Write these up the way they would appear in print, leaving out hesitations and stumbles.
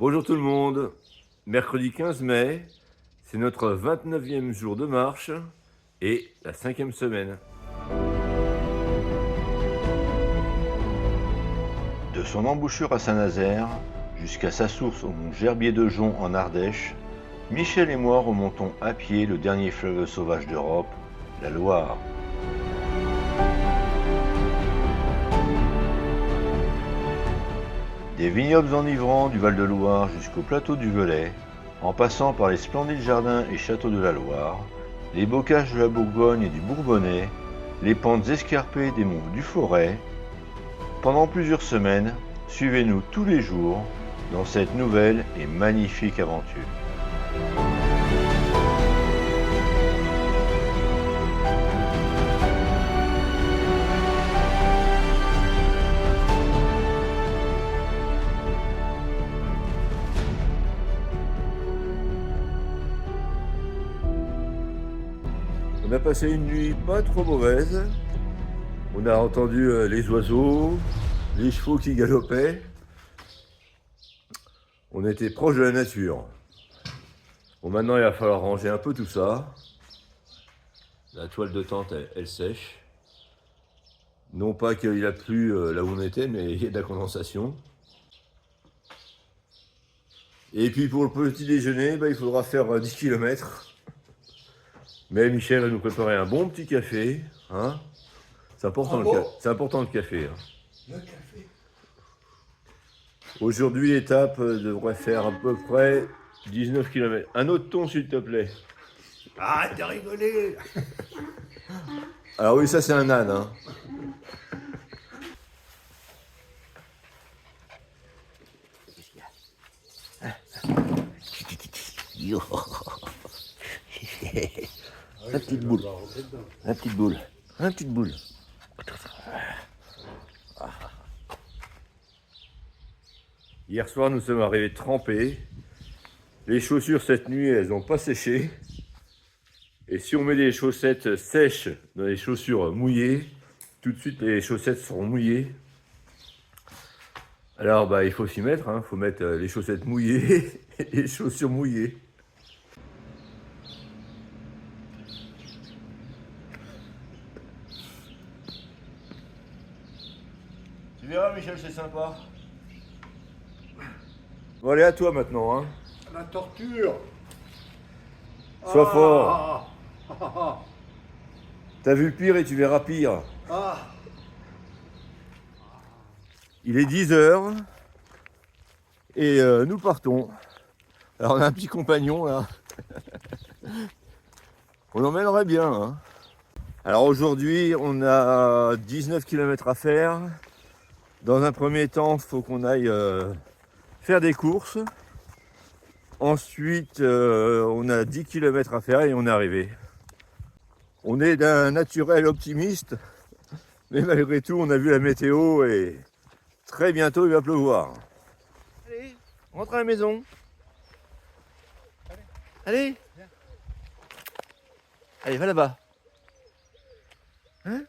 Bonjour tout le monde, mercredi 15 mai, c'est notre 29e jour de marche et la 5e semaine. De son embouchure à Saint-Nazaire jusqu'à sa source au mont Gerbier-de-Jon en Ardèche, Michel et moi remontons à pied le dernier fleuve sauvage d'Europe, la Loire. Des vignobles enivrants du Val-de-Loire jusqu'au plateau du Velay, en passant par les splendides jardins et châteaux de la Loire, les bocages de la Bourgogne et du Bourbonnais, les pentes escarpées des monts du Forêt. Pendant plusieurs semaines, suivez-nous tous les jours dans cette nouvelle et magnifique aventure. On a passé une nuit pas trop mauvaise, on a entendu les oiseaux, les chevaux qui galopaient, on était proche de la nature. Bon, maintenant il va falloir ranger un peu tout ça. La toile de tente elle sèche. Non pas qu'il a plu là où on était, mais il y a de la condensation. Et puis pour le petit déjeuner, il faudra faire 10 km. Mais Michel va nous préparer un bon petit café. Hein, c'est important, c'est important le café. Hein. Le café. Aujourd'hui, l'étape devrait faire à peu près 19 km. Un autre ton, s'il te plaît. Arrête de rigoler. Alors oui, ça c'est un âne. Hein. La petite boule. La petite boule. La petite boule. Hier soir, nous sommes arrivés trempés. Les chaussures cette nuit, elles n'ont pas séché. Et si on met des chaussettes sèches dans les chaussures mouillées, tout de suite les chaussettes seront mouillées. Alors il faut s'y mettre, il faut mettre les chaussettes mouillées et les chaussures mouillées. Tu verras Michel, c'est sympa. Bon allez à toi maintenant. Hein. La torture. Sois fort. T'as vu le pire et tu verras pire. Il est 10h et nous partons. Alors on a un petit compagnon là. On l'emmènerait bien. Hein. Alors aujourd'hui on a 19 km à faire. Dans un premier temps, il faut qu'on aille faire des courses. Ensuite, on a 10 km à faire et on est arrivé. On est d'un naturel optimiste, mais malgré tout, on a vu la météo et très bientôt, il va pleuvoir. Allez, rentre à la maison. Allez. Allez, va là-bas. Hein ?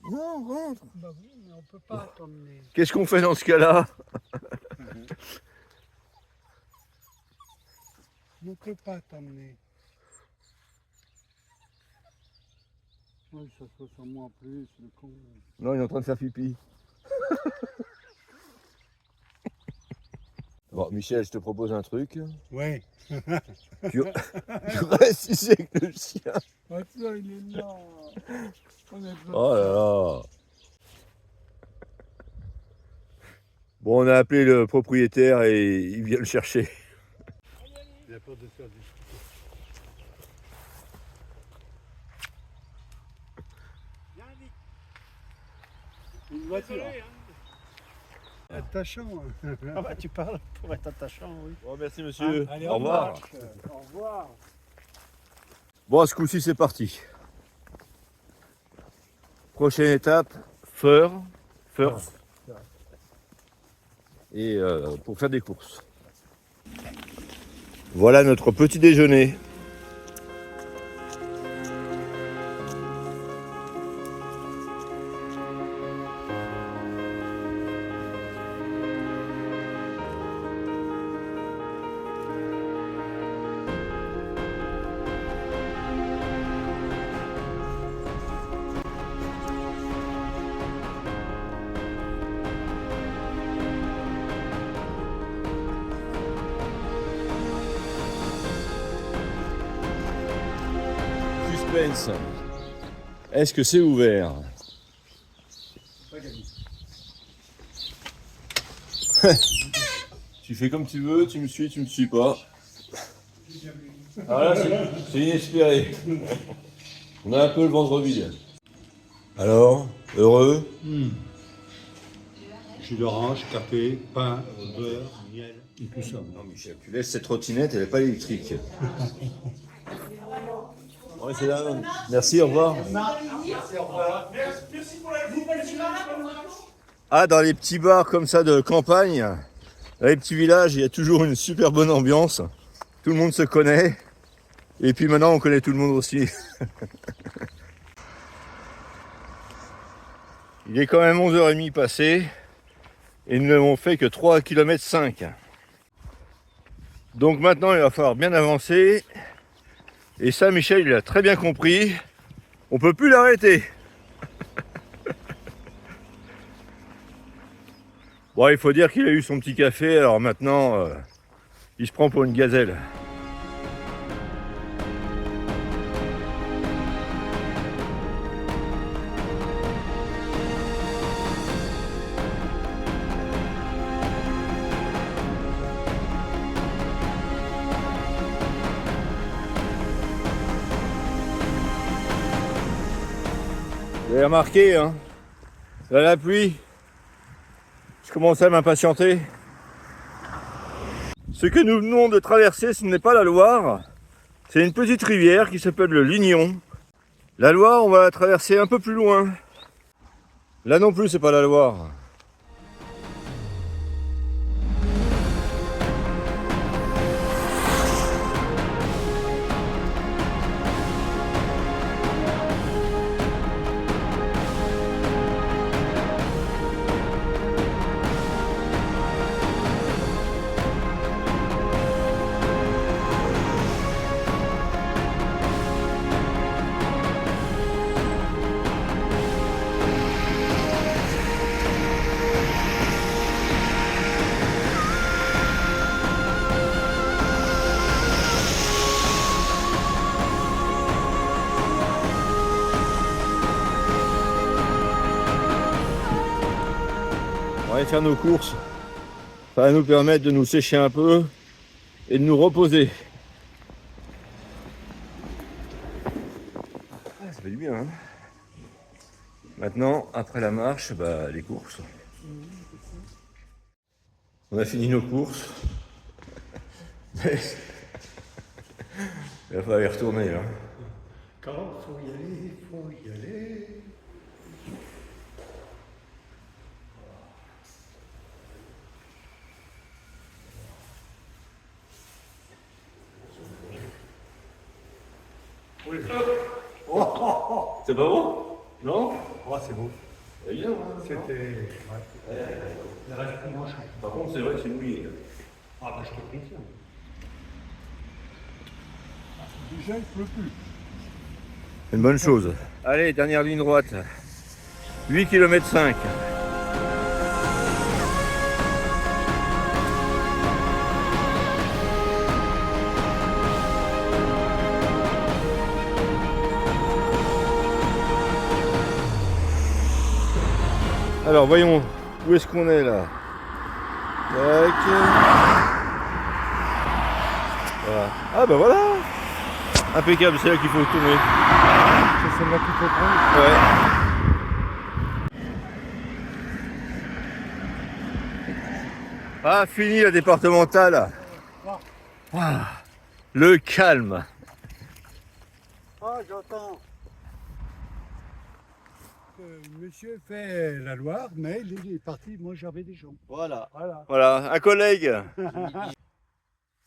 Non, rentre. Bah oui, mais on peut pas t'emmener. Qu'est-ce qu'on fait dans ce cas-là ? On ne peut pas t'emmener. Oui, ça se ressent moins plus, le con. Non, il est en train de faire pipi. Bon, Michel, je te propose un truc. Ouais. Tu restes ici avec le chien. Attends, il est là. Oh là là. Bon, on a appelé le propriétaire et il vient le chercher. Il n'y a pas de faire du Une voiture. Attachant. Ah bah tu parles pour être attachant, oui. Bon, merci monsieur. Allez, au revoir. marche. Au revoir. Bon, ce coup-ci, c'est parti. Prochaine étape, first. Et pour faire des courses. Voilà notre petit déjeuner. suspense. Est-ce que c'est ouvert? Tu fais comme tu veux, tu me suis pas. Ah là, c'est inespéré. On a un peu le ventre vide. Alors, heureux? Jus d'orange, café, pain, beurre, miel, et tout ça. Non, Michel, tu laisses cette trottinette, elle n'est pas électrique. Ouais, c'est là. Merci, au revoir. Ah, dans les petits bars comme ça de campagne, dans les petits villages, il y a toujours une super bonne ambiance. Tout le monde se connaît. Et puis maintenant, on connaît tout le monde aussi. Il est quand même 11h30 passé. Et nous n'avons fait que 3,5 km. Donc maintenant, il va falloir bien avancer. Et ça, Michel, il a très bien compris. On peut plus l'arrêter. Bon, il faut dire qu'il a eu son petit café. Alors maintenant, il se prend pour une gazelle. Vous avez remarqué, hein, là, la pluie, je commence à m'impatienter. Ce que nous venons de traverser, ce n'est pas la Loire, c'est une petite rivière qui s'appelle le Lignon. La Loire, on va la traverser un peu plus loin. Là non plus, c'est pas la Loire. On va aller faire nos courses. Ça va nous permettre de nous sécher un peu et de nous reposer. Ah, ça fait du bien, hein. Maintenant, après la marche, les courses. On a fini nos courses. Il va falloir y retourner, là. Quand faut y aller, il faut y aller. C'est pas bon? Non? Oh, c'est beau. C'est bien, hein. C'était. Il reste plus grand chose. Par contre, c'est vrai que c'est mouillé. Ah, bah, je te prie ça. Déjà, il ne pleut plus. C'est une bonne chose. Allez, dernière ligne droite. 8,5 km. Alors voyons, où est-ce qu'on est là? Tac. Voilà. Ah bah voilà. Impeccable, c'est là qu'il faut tourner. C'est celle-là qu'il faut prendre. Ouais. Ah, fini la départementale. Ah, le calme. Ah, j'entends. Monsieur fait la Loire, mais il est parti, moi j'avais des gens. Voilà. Voilà, un collègue.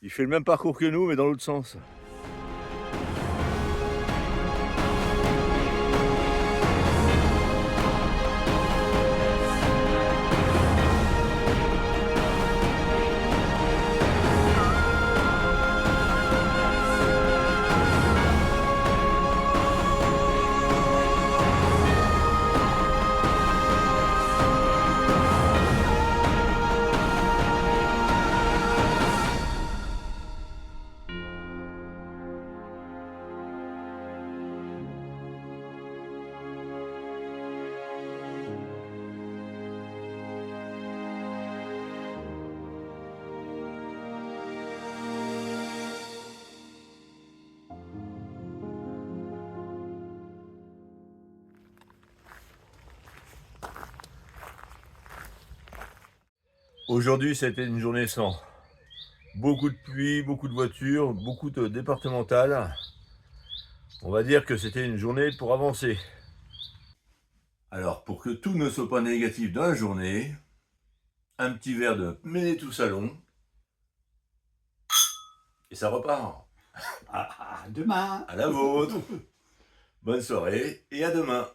Il fait le même parcours que nous, mais dans l'autre sens. Aujourd'hui, c'était une journée sans. Beaucoup de pluie, beaucoup de voitures, beaucoup de départementales. On va dire que c'était une journée pour avancer. Alors, pour que tout ne soit pas négatif dans la journée, un petit verre de Ménétou Salon, et ça repart. À demain. À la vôtre. Bonne soirée et à demain.